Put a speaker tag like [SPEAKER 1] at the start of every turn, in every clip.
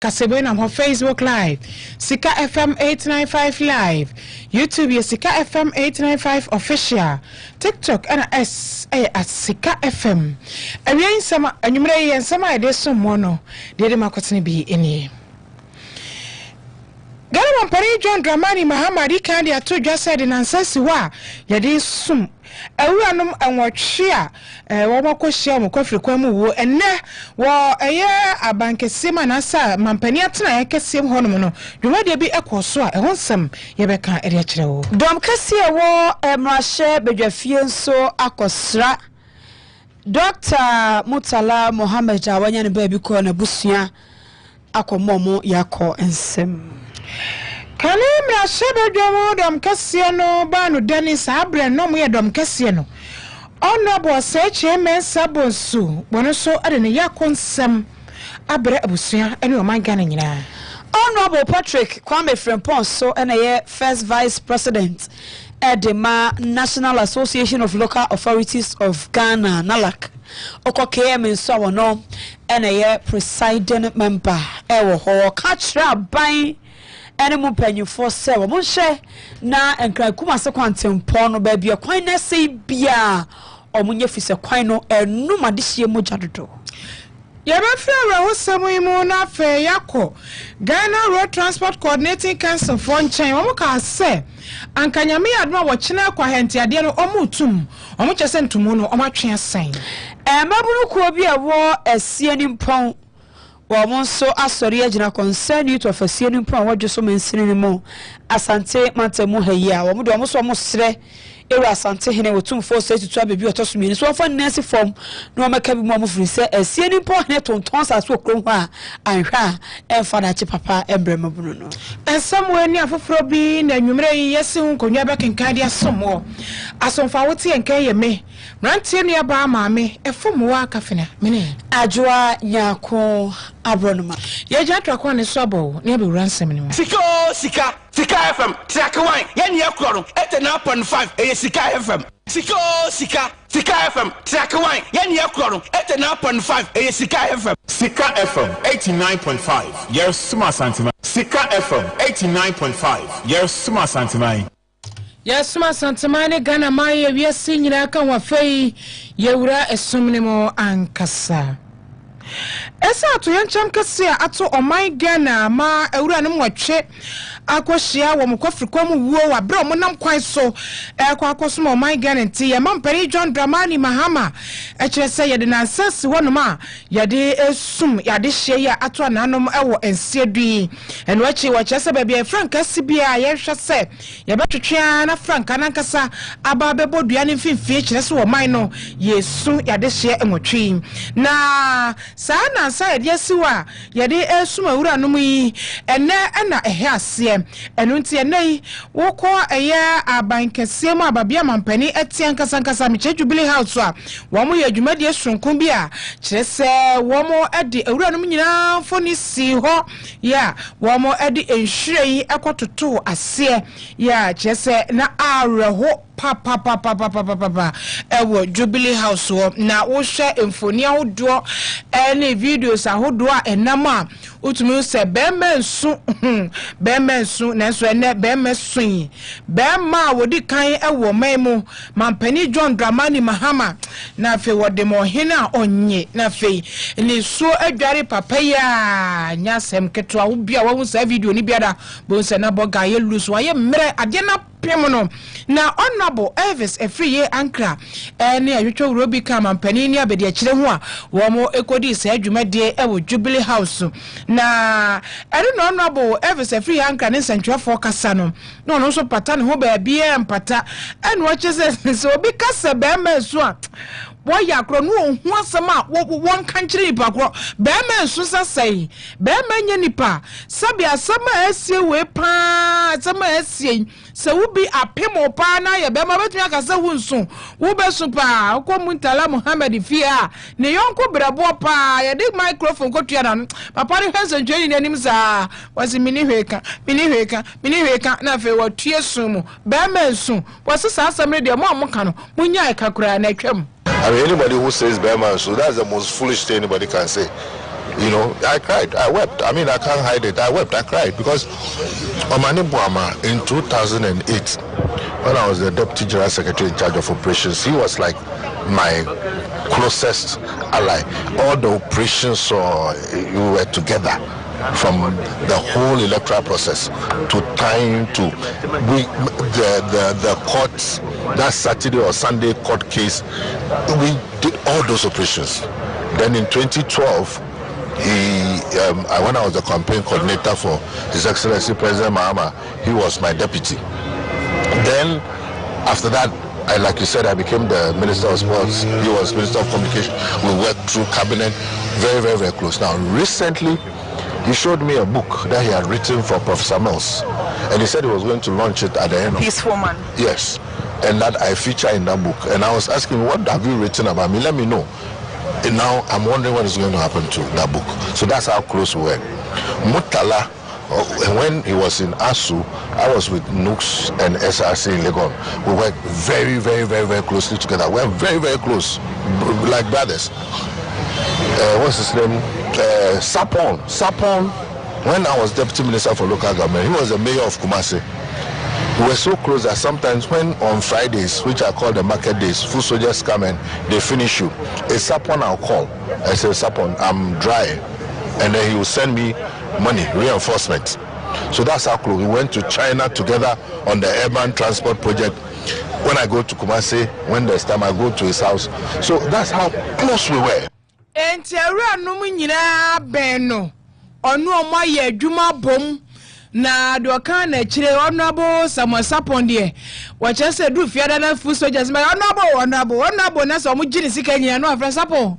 [SPEAKER 1] Kase3 on Facebook Live, Sikka FM 895 Live, YouTube is Sikka FM 895 Official, TikTok and at Sikka FM. And we in some and you may and some ideas some mono, did the be in here. Gana Pari John Dramani Mahamadi Kandi atu just said in Ansasiwa, Yadi Sum. Ewanum anwachia wabako shia mukofri kwemu ene wa abankesima na sa mampani atena yakesiem hono no dwumade bi ekoso a ehonsam yebeka eri akire wo dom kase wo emrahye bedwafie nso akosra Dr. Mutala Mohammed awanya ne ba bi ko na busua akomomo yako ensem Kani mra shebe domo dom kase no ba no Dennis abre no mo ye dom kase no Honorable Sikka sabonsu bono so ade ne yakonsem abre abusua ene o man Ghana nyina Honorable Patrick Kwame Frimpong so ene ye first vice president Edema National Association of Local Authorities of Ghana NALAC KM so wono ene ye presiding member ewo ho ka kira ban ene mu panyufo se wo monhye na enkran kuma se kwantempɔ no ba bia kwan na sei bia omunye fise kwan no enu madehie mu jadodo Yabafia Hosamo mu na fe yako Ghana Road Transport Coordinating Council for nchen omuka se ankanyame adma wo kyena kwa hente ade no omutum omukyese ntumu no omatwe asan mabunu ko bi awo asie ni mpon wo so asori agina concern you to afasie ni mpon wo dwoso mansini ni mo asante mantemu hayi a wo do so mo sre ewa asante hene wotumfo so tutu abebi otosumini so fa nesi form no maka bi mo firi se asie ni mpon hene tonton sa so krom ho a anhwa emfa da chi papa embrema bunu no ensam wani afoforo bi na nwumre yi yesi hu konwa bekenka dia somo asomfa wote enkan ye me Rantie ni aba maame efomo wa kafena mene adwoa nyako abronoma ye jatwa kwa ne sobo ne be ransem ni
[SPEAKER 2] Sikka FM Trakawan ye ne ekro no 89.5 e Sikka FM Sikka FM Trakawan ye ne ekro no 89.5 e Sikka FM
[SPEAKER 3] Sikka FM 89.5 yes suma santima Sikka FM 89.5 yes suma santima
[SPEAKER 1] Yes, ma santamane Ghana maye wiase nyina kan wa fei yewura esumne mo ankasa. Esa to yencham kase a ato oman Ghana ma ewura ne mwatwe akohia wo mkofrikwa mu wuo wa bra mo nam kwan so akoso mo oman Ghana nti ye mampari John Dramani Mahama kire se ye de nansasi wono ma ye de esum ye de hye ya ato ananom ewo ensiedui eno achi wo kire se ba bia Frank asibia ye hwe se ye betwetwe na Frank anankasa aba bebodua ne mfimfie kire se wo man no yesu ye de hye enwotwe na saa na sa ye de siwa ye de esum awura nom yi ene na ehe ase enu nti enai woko eye abankese mu ababia mampani etian kasankasa meche Jubilee House a wo mo ye adwumadi esunkun bi a kire se wo mo ede awura nom nyina foni si ho ya wo mo ede enhwirei ekototo ase ya kire se na areho pa ewo Jubilee House wo na wo hwe emfoni ahodo ene videos ahodo a enama utumi se bemensu na so ene bemesun bema wodi kan ewo memu mampani John Dramani Mahama na fe wode mo hina onye na fe ni so adware papa ya nyasem ketwa wo bia wo sa video ni biada bo se na boga ye lusu aye mre ade na Piamono na Honorable Elvis Efriye Ankra ene ayetwa urobi ka mampani ni abedi akire ho a wo mo ekodi se adwumade ewo Jubilee House na ene no Honorable Elvis Efriye Ankra ne santwafo kasa no no so pata ne ho ba bia empata ene wo chese se obi kasa ba ma so a boya akro no hu asema won kankyere nipa kro be ma nso sasai be ma nya nipa sabi asema asie we pa asema asie se wubi apemo pa na ye be ma betumi akasa hu nso wo be so pa ko Mutala Mohammed fia ne yonko brabo pa ye de microphone ko tua na papa ne hwenso ntweni ne anim sa wasi mini hweka na fe watue sumu be ma nso wasi sa asem de mo amoka no munya ekakura na atwam.
[SPEAKER 4] I mean, anybody who says Bearman, so that's the most foolish thing anybody can say. You know, I cried. I wept. I mean, I can't hide it. I wept. I cried because Omani Buama in 2008, when I was the Deputy General Secretary in charge of operations, he was like my closest ally. All the operations we were together, from the whole electoral process to time to the courts, that Saturday or Sunday court case. We did all those operations. Then in 2012, when I was the campaign coordinator for His Excellency President Mahama, he was my deputy. Then after that, like you said, I became the Minister of Sports. He was Minister of Communication. We worked through cabinet very, very, very close. Now, recently, he showed me a book that he had written for Professor Mills, and he said he was going to launch it at the end of
[SPEAKER 1] Peaceful Man.
[SPEAKER 4] Yes, and that I feature in that book. And I was asking, what have you written about me? Let me know. And now I'm wondering what is going to happen to that book. So that's how close we were. Mutala, when he was in ASU, I was with Nooks and SRC in Legon. We worked very, very, very, very closely together. We were very, very close, like brothers. What's his name? Sapon, when I was Deputy Minister for Local Government, he was the mayor of Kumasi. We were so close that sometimes when on Fridays, which I call the market days, food soldiers come and they finish you. A Sapon I'll call. I say, Sapon, I'm dry. And then he will send me money, reinforcement. So that's how close. We went to China together on the urban transport project. When I go to Kumasi, when there's time, I go to his house. So that's how close we were.
[SPEAKER 1] Entiara no nyina beno onu omo ye adwuma bom na doka na kire onabo samosa de wa chese du fiada na fu soldiers ma onabo na so mo gini sika nyina no afra sapo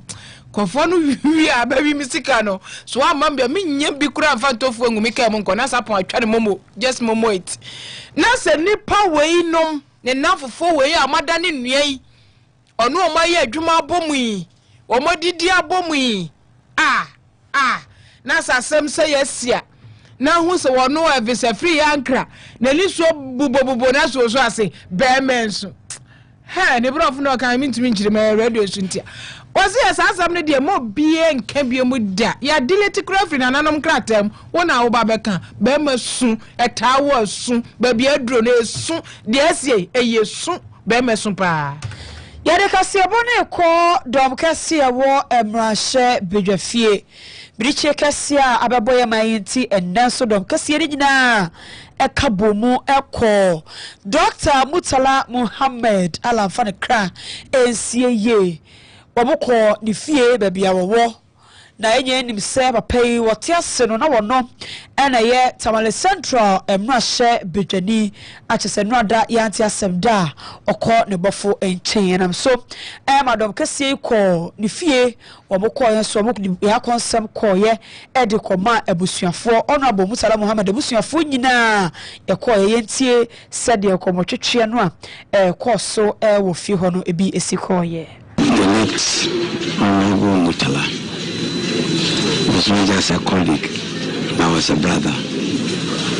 [SPEAKER 1] kofo no wi ababi misika no so amambia mennya bi kura amfa tofu ngumi ka mo nko na sapo atwa ne momo just momo it na se nipa wei nom ne nafofo wei amada ne nuai onu omo ye adwuma bom yi omodidi abomu yi na sasem se yesia na hu se wono avisa free ankra na liso bubobubo na so ase bemenso he ne brof no kan mintimi nkire ma radio suntia ozi asasam ne de mo bie nka bie mu da ya delete crafty na nanom kratam wona wo ba beka bemesu etawo asu ba bia dro na esu de asie eyesu bemesu pa Yade kasiya bone ko dom kasiya wo emrashe bedwafie biriche kasiya ababoye mayinti enanso dom kasiya ni nyina ekabomu eko Dr. Mutala Muhammad alamfa ne kra ensie ye womko ni fie babia wo na enye nim se papai wote ase no na wono ena ye Tamale Central emrahye bedwani achese no ada yanti asem da okọ ne bofo enchen nam so madam kase ko ni fie womko ye so womko ya konsem ko ye ede koma abusuafo Honorable Mutala Muhammad abusuafo nyina ye ko ye yentie sede komotwetwe no a ko so wo fie ho no ebi esiko ye
[SPEAKER 5] the next Honorable Mutala was not just a colleague, but was a brother.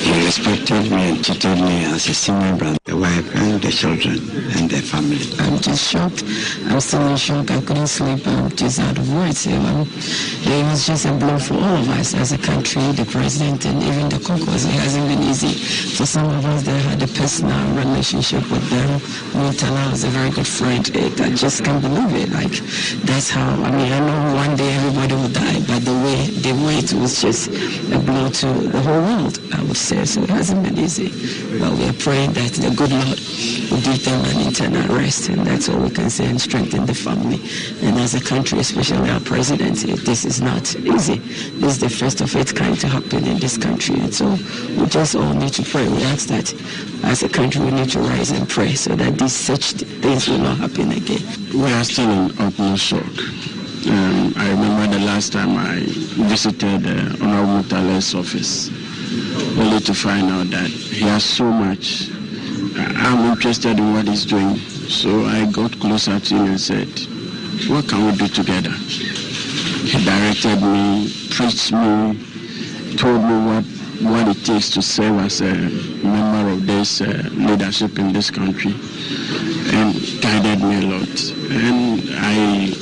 [SPEAKER 5] He respected me and treated me as a senior brother, the wife and the children and their family. I'm just shocked. I'm still in shock. I couldn't sleep. I'm just out of words. It was just a blow for all of us as a country, the president and even the caucus. It hasn't been easy for some of us that had a personal relationship with them. Mutala was a very good friend. I just can't believe it. Like, that's how, I know one day everybody will die, but the way it was just a blow to the whole world, I would say. So it hasn't been easy. But we are praying that the good Lord will give them an eternal rest, and that's all we can say, and strengthen the family. And as a country, especially our president, this is not easy. This is the first of its kind to happen in this country. And so we just all need to pray. We ask that as a country we need to rise and pray so that these such things will not happen again.
[SPEAKER 6] We are still in utmost shock. I remember the last time I visited Honorable Mutala's office, only to find out that he has so much. I'm interested in what he's doing. So I got closer to him and said, what can we do together? He directed me, preached me, told me what it takes to serve as a member of this leadership in this country, and guided me a lot. And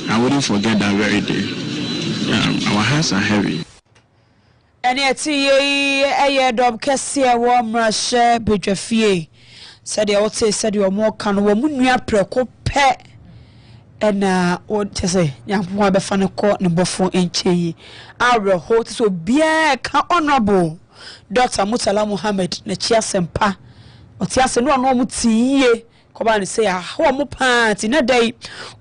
[SPEAKER 6] I wouldn't forget that very day. our hearts are heavy.
[SPEAKER 7] And yet, a dog cassia warm rush bedrefie. Said the old said you are more can woman ya preco pet. And what to say, young boy before court number 4 inch. Our host so be honorable Dr. Mutala Muhammad, Nachia Sempa. Otiase no no mutie ko ba ne say ah wo mo party na dai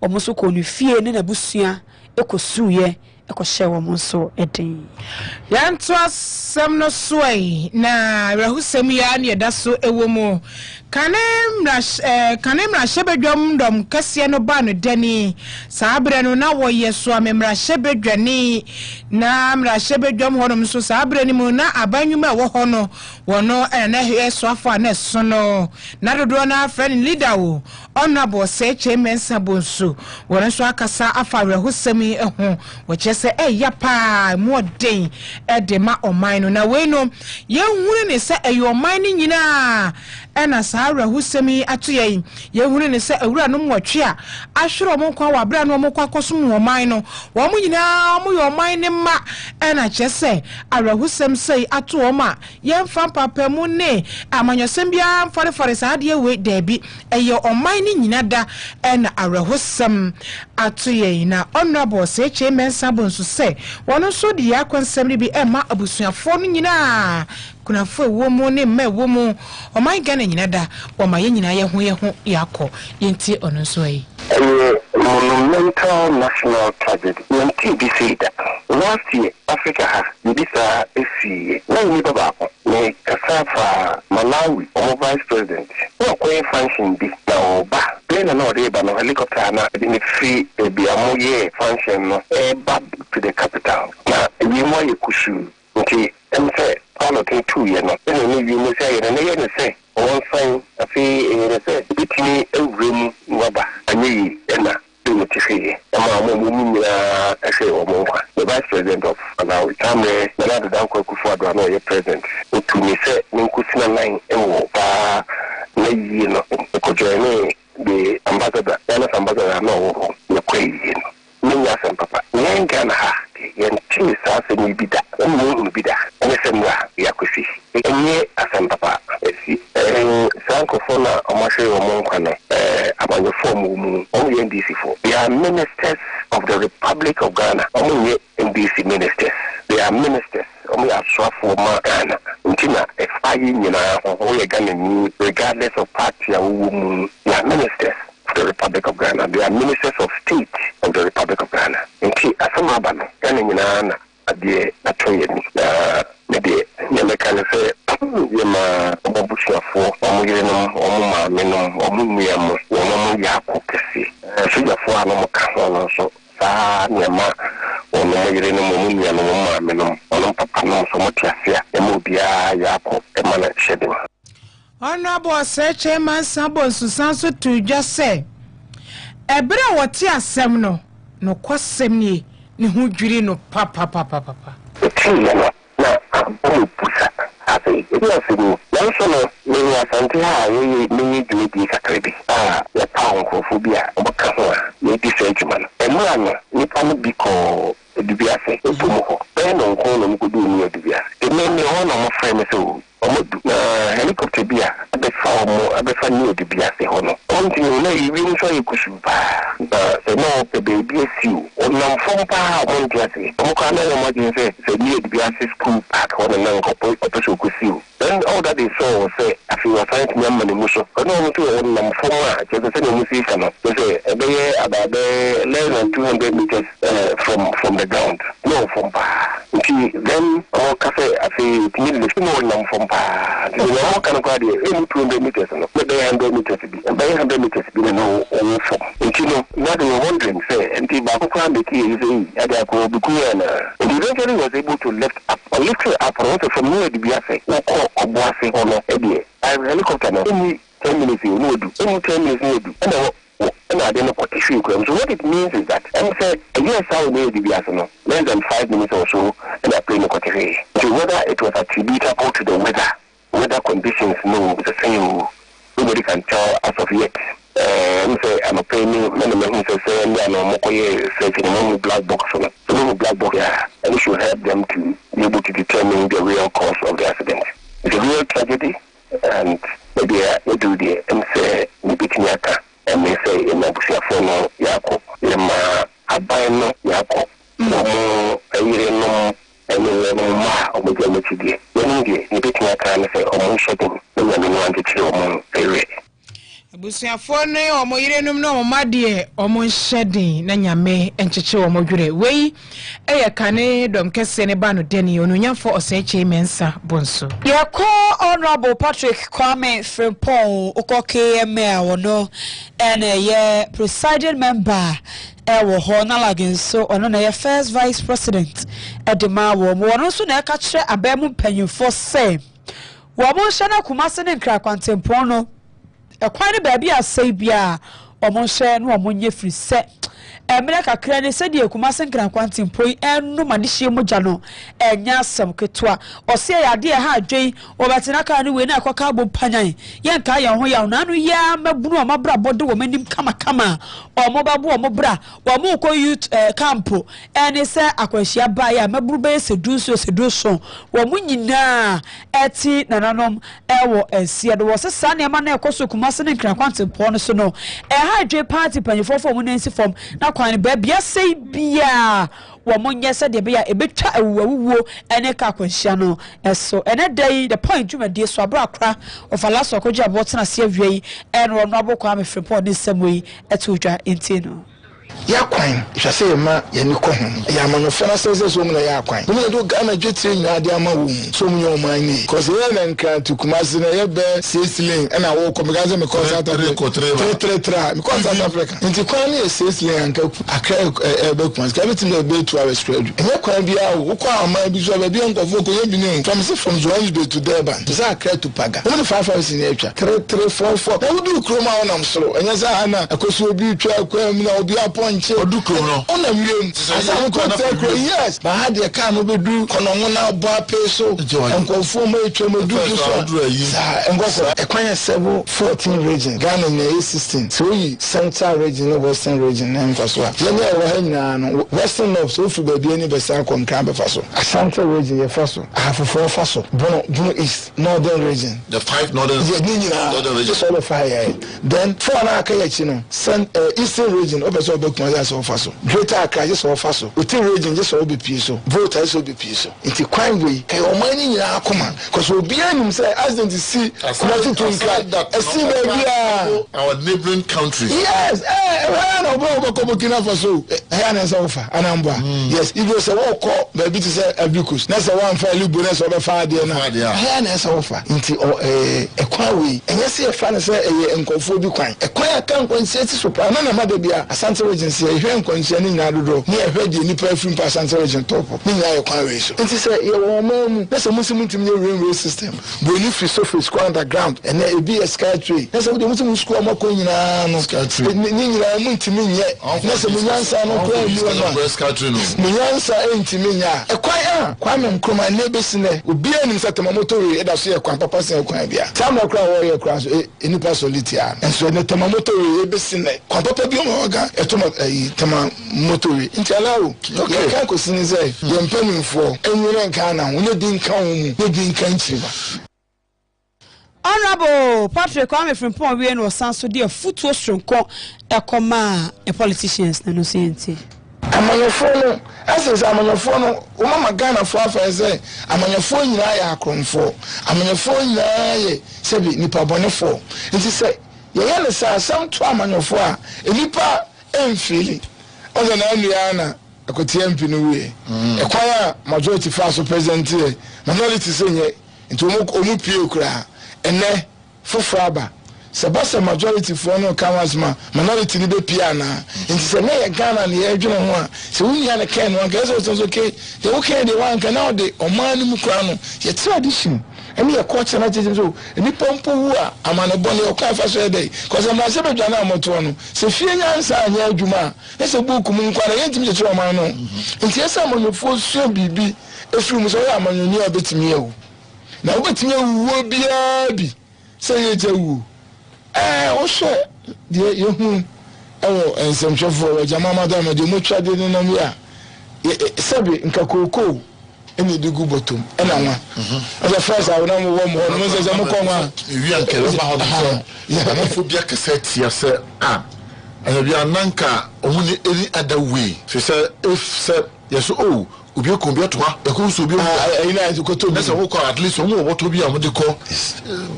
[SPEAKER 7] o mo so ko nu fie ne na busua ekosuye ekɔhyɛ wo mo so eden
[SPEAKER 1] yanto asɛm no soai na rahusɛm ya ne da so ewo mu kanem hyɛ bedwam dom kɛseɛ no ba no dani saa brɛ no na wɔyɛ so amemra hyɛ bedwane na mra hyɛ bedwam hɔnom so saa brɛ no mu na abanwuma wɔ hɔ no wɔno na hɛ so afa na so no na dodo na friend leader wo honorable say mensa bonso wɔn so akasa afa rahusɛm yi ho wɔkyɛ sɛ ɛya pa mo den ɛde ma ɔman no na wei no yɛhunu ne sɛ ɛyɛ ɔman no nyinaa ɛna saa rahusɛm yi ato yɛn yɛhunu ne sɛ awura no mwɔtwe a ahwere ɔmo kwa wɔ abra no ɔmo kwa kɔsom ɔman no wɔn nyinaa ɔmo yɛ ɔman ne ma ɛna kyɛ sɛ arahusɛm sɛ ato ɔmo a yɛmfa papa mu ne amanyɔsɛm bia mfɔrefɔre saa deɛ wei daabi ɛyɛ ɔman ne nyina da ɛna arahusɛm ato yɛn na honorable sɛ mensa bonso sɛ wɔn so de yakɔnsɛm bi ɛma abusuafoɔ no nyinaa kunafo wo mu ne mma wo mu ɔman Ghana nyina da ɔma yɛ nyina yɛ ho yakɔ yɛntie ɔno so yi
[SPEAKER 8] monumental national tragedy. Last year, Africa has Yudisa Esi, no Baba, me Kasafa, Malawi, or vice president. No quay function be now, but then another day, no helicopter, didn't free a Biamoye function, back to the capital. Now, you want you kushu, okay, and say, all of 2 years, and you may say, and they say, one sign, a fee, and say, between a room, rubber, and ye, and the vice president of Malawi, Tamre, another Danko Kufuado, no, your president, to me say, Ninkusina line, the ambassador, ambassador, no, the crazy, Minas and Papa, Yangana, and Chimisa, and we be that, and be that, and Semra, Yakusi, and ye, as Papa, Sankofona, Omashe, Omonkano, about the form, only in DC4. They are ministers of the Republic of Ghana, only in DC ministers. They are ministers, only as for Ghana. Untina, if I or Ghana, regardless of party or they are ministers of the Republic of Ghana. They are ministers of state of the Republic of Ghana. And she, as a Mabana, Ghana, at the Atoyani, the Yamakana say, Yama, Obushia for, Omuyanum, Omuminum, Omuyam, Omu Yakokasi, Suya for Anomakano, so, Yama, Omuyanum, Omuminum, Onompano, so much as ya, Emubia, Yako, Emana Shedding.
[SPEAKER 1] Honorable Search man Sabon Susanso to just say, Ebra what ya semno, no quasemni, ni hujiri no papa. It was national many Santia, many duty Sakrebi. The town for Phobia, Obakawa, Lady Sedgman, and one, Nippon Biko, Dubiase, Pumo, Ben on Colum could do near Dubia. It made me one of my friends so. Helicopter beer, a bit far more, a bit far near the Biase Honor. One thing you know, you really saw you could shoot. The no, the baby is you. On them from power, one Jesse. Okana, imagine say, near the Biase school park on an uncle, or could see you. Then all that they saw was say, if you were trying to remember the motion, but no, to on them from just the same musician. They say, a day about less than 200 meters from the ground. No, from power. Then, all cafe, I say, it needed to know them from the more kind of idea, 200 meters, but they 100 meters to be, and by 100 meters to be no form. And you know, now they were wondering, say, and the Bakukan, the key is a Bukuana. And eventually was able to lift her up, also from near the Biase, or Boise, or no, Eddie. I have a helicopter, only 10 minutes you would do, only 10 minutes you would do. And I don't know what issue comes. So what it means is that I said, yes, I will be the less than 5 minutes or so, and I play no quarter. So whether it was attributable to the weather conditions, no, the same. Nobody can tell as of yet.
[SPEAKER 8] say I'm a paying many say no black box no black box and we should help them to be able to determine the real cause of the accident. It's a real tragedy, and maybe we do the say Nibitiaka and they say in Abusia Fono Yako, Yama Abano Yako, no no ma or Mujamiti, Nibitiaka and say almost shutting when you want to chill on area.
[SPEAKER 1] Abusuafo ne omo yirenum no omo de omo shedding na nyame encheche omo dwure wei eye kane dom kese ne ba no deni onunyafo oseche mensa bonso
[SPEAKER 7] ye ko honorable Patrick Kwame Frimpong ukoke eme wono ene ye presiding member ewo ho na lagin so ono na ye first vice president edema wo no so na ka kire abamu panyimfo se wo mo hye na kumase ne nkra kwantempon no ekwani baabi asai bia omo hye no omo nye free se emre kakra ne se de kumase nkra kwantempon enu ma de hye mogya no enya asem ketwa ose ya de ha adwen obetina ka ne we na akoka abo panyan ye nka ye ho ya na no ya mabunu o mabra bode wo manim kama kama omo babu omo bra omo ko youth camp ene se akwahia ba ya maburu be seduso wo munyina eti nananom ewo ensie do wo se sa ne ma na ekoso kumase ne nkra kwantempon so no ha adwen party panyefofo mu nansi form na kwan bia sei bia wo monye se de bia ebetwa awuwo ene ka kwanhia no eso ene dai the point dwumade so abrakra of alaso akogya botena se awie en wo no abokwa me Frimpong ne samoi etudwa entino
[SPEAKER 9] ya kwan hwase ma ya ni ko ho ya manofo na se so mu na ya kwan mu do Ghana dwetire nyina de ama wo so mu yo man ni cause ye na nka to Kumasi na ye be sesling na wo ko megaze me ko South Africa me ko South Africa nti kwan ni sesling anka akra be Kumasi ka betim be 2 hours straight ye kwan bia wo ko ama bi so be bi nkofo ko ye bi ni from Johannesburg to Durban to say akra to Paga wo 5 hours ni atwa 344 na wo du kroma wonam soro enya za na akoso obi twa kwa mu na obi aponche oduko no ona wiem asa ko tekro yes ba ha de ka no bedu kono ngona bo apeso nkofo ma etwa modu so ngofo ekwanya 14 region Ghana na 16 so yi central region no western region na mfaso a ye na wa nyina no western north so fu ba bi ani be sa konkan be faso asante region ye faso afofo faso bono east northern region
[SPEAKER 4] the 5 northern
[SPEAKER 9] region so the fire then for na aka yachi no eastern region obeso obekun so faso greater Accra just so faso uti region just so be so vote so be so inti kwan we kai o mani nyina akoma cause obi anim say accident see nothing to include see baby
[SPEAKER 4] our neighboring country
[SPEAKER 9] yes why no go Burkina Faso na so fa anambwa yes if you say wo ko baby to say abikus na say one fa libo na so be fa de na so fa inti ekwan we enye say fa na say enkofo bi kwan ekwan aka nkwan say ti so pa na ma de bia asante region say ehwe nkwanhyia ni nyina dodo ni ehwe de nipa afim pa asante region top ni nyina ye kwan we so nti say ye wo mamu na say musimu ntimi ye railway system bo ni free surface kwa underground and e be a sky tree na say musimu school ma ko nyina no ni nyina mu ntimi nye na say munyansa no kwa ni no
[SPEAKER 4] sky tree no
[SPEAKER 9] munyansa ntimi nya e kwan kwa me nkroma na be sine obi anim say tamamoto we e da so ye kwan papa say kwan bia tamna kra wo ye kra so nipa solitia enso ne tamamoto we e be sine kwan papa bi mo ga tama motori nti alawo okay ka ko sini say ye mpanimfo enwere nka na wo ne di nka wo mu ne di nka nchiriba
[SPEAKER 7] Honorable Patrick Kwame Frimpong we no sanso de afutuo sonko ekoma politicians na no senti
[SPEAKER 9] amanyofo no asese amanyofo no o mama Ghana fo afa say amanyofo nyina ya akromfo amanyofo nyina ye sebi nipa bonefo nti say ye ye ne sa sam to amanyofo a nipa enfili ozo na anua na akotie mpi no we ekwaya majority fast president minority senye nti omu pie okura ene fofraba sebasa majority for no kamasma minority ni be pia na nti se na ye Ghana na ye dwene ho a se wunya na ken no nka so okay ye okay de wan ka na de omanu mu kura no ye tradition eni ye culture na jeje so eni pompo wu a amane bone o kwa fa so dey cause am na se be dwana amoto no se fie nyansa anya adwuma na se buku mu nkwa na ye ntimi che oman no nti esa monofo so bibi efiri mu so ya amanyoni obetimi ewu na obetimi ewu bia bi se ye jewu o so de yehu ewo ensemchofo jama madam de mo twade ne nam ya sabe nka koko ene digu bottom ena nwa as first I will wo mo no se se mo ko nwa
[SPEAKER 4] wi ankele ba ho so ya na phobia cassette ya se and we are nanka only any other way. She said, if said yes, oh, ubi kumbia toa, the course will be ina to go to that's a walk at least what to be a medical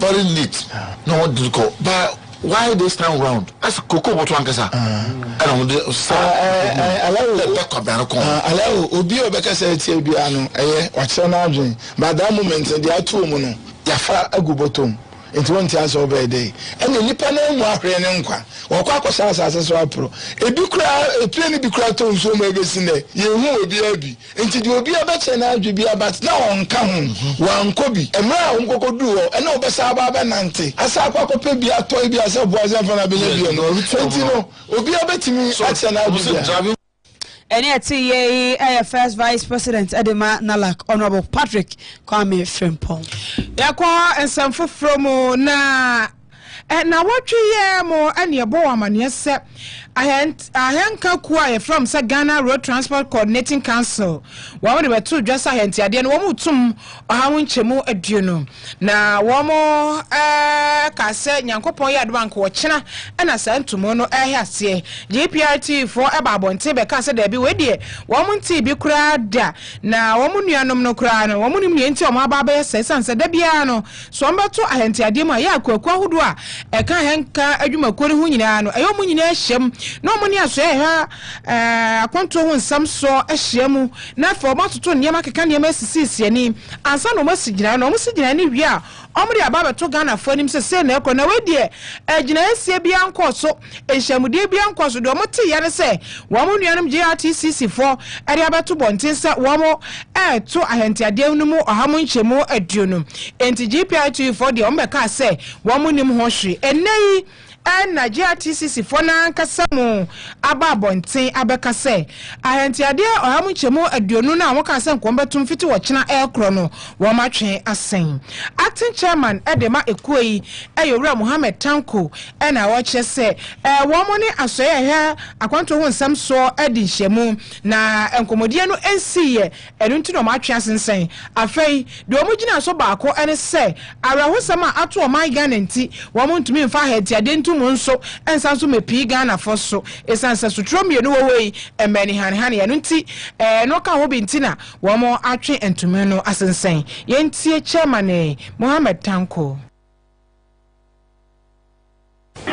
[SPEAKER 4] very neat. No what to call. But why this time round? As Coco what one kasa. I don't allow
[SPEAKER 9] Obi Obeka said Tibiano, what's an argument. But that moment they are two mono. Yafa agubotum. Into 1 years over a day. And the Nippon walk in Enqua, or Quackos as a pro. A big crowd, a plenty big crowd to so maybe in there. You will be a bee. Until you will be a better now, you be about now on come. One Kobe, a man who do, and no Basaba Nante. As I walk up a toy be as a boys and a billion or 20 will be a better me. So now.
[SPEAKER 7] And yet, first Vice President Edema Nalak, Honorable Patrick Kwame Frimpong.
[SPEAKER 1] Yakwa and some from na. And now what you more and your boy man, yes, sir. I hadn't quiet from Ghana Road Transport Coordinating Council. One were two just I had the one tum or how much more a duno. Now, one more cassette, Yankopo Yard Bank or China, and I sent to Mono I say GPRT for a babon table castle there be with ye. Woman tea be crowd there. Now, woman you no crown, woman into my baba says, and said Debiano. So I'm about to I had the idea my Yako, Quahudua. I can't hanker a Juma Kuruniano, a young no money as I control some saw a shemu, not for about to Yamaka can you mess any, and some no message, no message any year. Omri ababa to Ghana for him say na ko na we de agina sie bia nko so ehyamude bia nko so do moti ya ne say wo mo nuanum GRTCC for ade abato bontin say wo mo to ahenti ade nu mu ohamo nchemu aduonu enti GPI for de ombeka say wo mo nim ho hwe enei na GRTCC for na kasamu aba bonten abeka say ahenti ade ohamo nchemu aduonu na wo ka say nkombetum fiti wo kina ekro no wo matwe asen acting chairman Edema Ekuei Ayowura Mohammed Tanko na wo che say wo mo ne asoye he akwanto ho nsam so edi hyemu na enkomodie no ensiye enu nti no matwe asensen afei de wo gina so baako ene say awrahosam a ato o man Ghana nti wo mo ntumi mfa hati ade ntu mo nso ensan so mepi Ghana fo so esanse so tromienu wo wei emani han enu nti no ka ho bi ntina wo mo atwe entume no asensen yentie chairman Mohammed Tanko.
[SPEAKER 8] We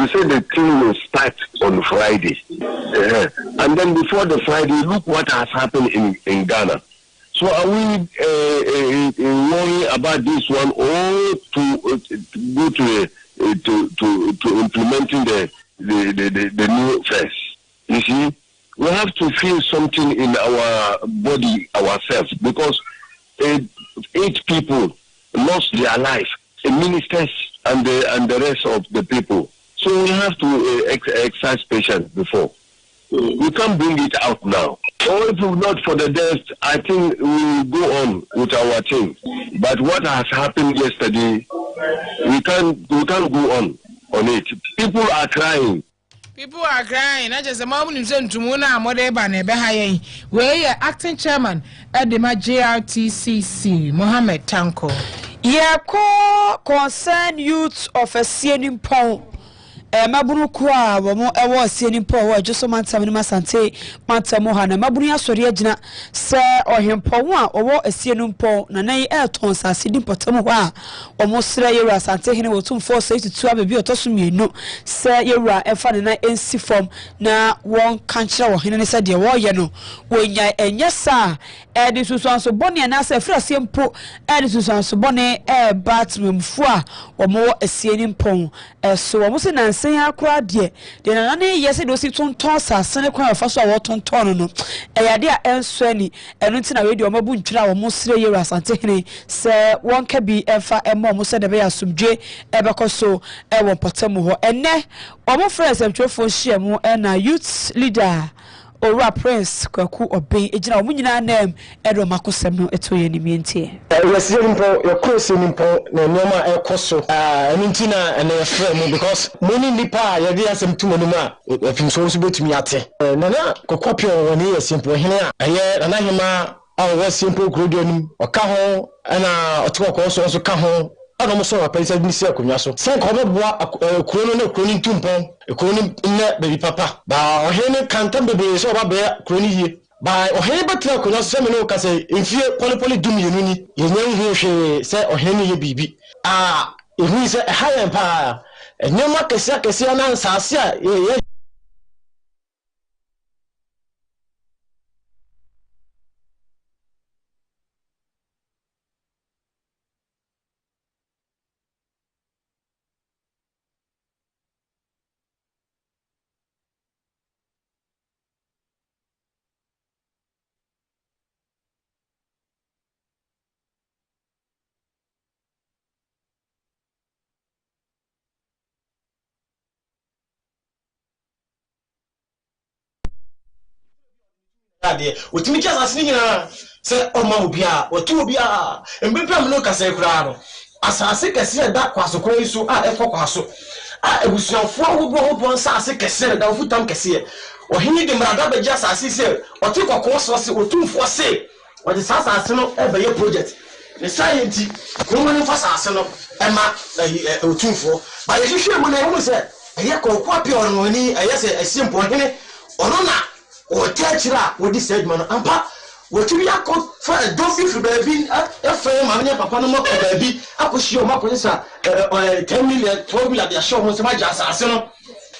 [SPEAKER 8] said the thing will start on Friday. And then before the Friday, look what has happened in Ghana. So are we worrying about this one or to go to implementing the new phase? You see, we have to feel something in our body ourselves because 8 people lost their life, the ministers and the rest of the people. So we have to exercise patience before. We can't bring it out now. Or if not for the death, I think we will go on with our thing. But what has happened yesterday, we can't go on it. People are crying.
[SPEAKER 1] People are crying. I just a moment in Tumuna, Modeba, Nebehaye. Where acting chairman at the GRTCC, Mohammed Tanko.
[SPEAKER 7] Concern youth of a senior pound. Mabunu kwa wamo ewo sieni po wa joso mantam ni masante mantam ha na mabunu asori agina se ohempo a owo asienu mpo na nan ton sase di potam ho a omo sra yewura asante hene wotum 462 abebi otoso mienu se yewura efa ne na ensi form na won kanchira wo hene ne se de wo ye no wonya enya sa edi susanso bone na se fra sempo edi susanso bone bathroom fu a omo asieni mpo so omo se na ya akura de na na yesi do si tonton sasene kwa afaso a wotonton no eyade a enso ani enu nti na we de omabu ntwira wo mo sire yewura asante hene se wonka bi efa emo mo se de be asumdwe ebekoso ewo potamu ho enne omo friends amtwefo hia mu na youth leader Ora Prince Kwaku Obe ejina omu nyina nam edo makosem no eto ye nimientie
[SPEAKER 10] yesi nimpo your cross nimpo na nneoma ekoso enu ntina na yefrɛ mu because moni nipa ye dey asem tumo no ma efimso so betumi ate nana kokopio woni yesi mpo hene a ye nana hema awo simple grodio nim oka ho na otoko so ka ho ana mo so apɛsɛ ni se akonwa so sen ko beboa kuro no na kuro ni tumpɔn kuro ni nne baby papa ba ohene kantam bebe so ba be kuro ni yie ba ohene betra akonwa so me no ka se mfie polepole dum yenu ni yenye hu hwe se ohene ye bibi ehu se hayen pa enyema kese na nsase a ye otimi kya asase ni nyina se oma obi a otu obi a mbepam no kasa ekura no asase kese da kwasokoro isu a efo kwaso ebusuafo ahobo asase kese da ofutam kese ohini de mrada beji asase se oti kokko so se otumfo se odi asase no ebeye project ne science ko mo ni asase no ema otumfo ba ye hwehwe mu na ye mu se eye kokko apio no ni eye se esimpo hene ono na o techira wo di segment ampa wo tumi akọ fa dofi fi baabi efe ma me papa no mako baabi akohie o mako sa 10 million 12 million dia show mo se ma ja asase no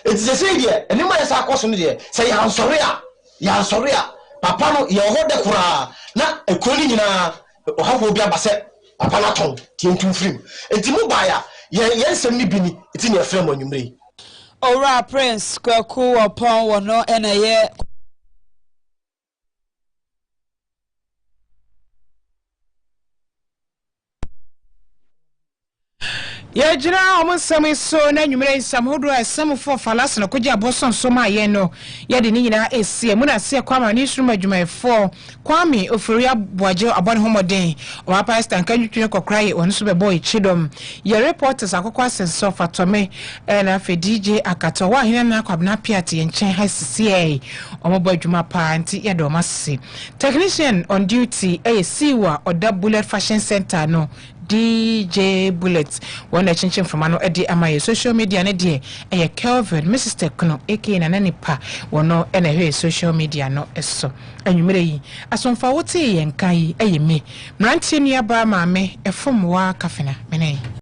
[SPEAKER 10] etise sei de eni ma yesa akoso no de se ya nsore a papa no ye ho de kura na ekoni nyina o hafo bi abase papa na ton tientum frim enti mu ba ya ye nsem ni bini eti ne efrem onwumre
[SPEAKER 7] Ora Prince Kwaku upon wono enaye
[SPEAKER 1] ye jira omunsam so na nwumre nsam hodo asam fo falas no kogya boson so ma ye no ye de ni nyina esie mu na se kwama ni suru madwumayefo kwame ofori aboaje abone homoden o pastor nkanwutwe kokra ye onu so be boy chidom ye reporters akokwa senso fatome na fe DJ akato wa hina na kwabna piate ye nchen hasisi omobo adwuma pa anti ye do masisi technician on duty siwa oda bullet fashion center no DJ Bullets one chinchin from ano edi amaye social media ne de Kelvin Mrs Tekno aka na nanipa wono ene social media no eso anwumere yi asomfa wote ye nkan yi me mrantie nua ba maame efom wa kafena mene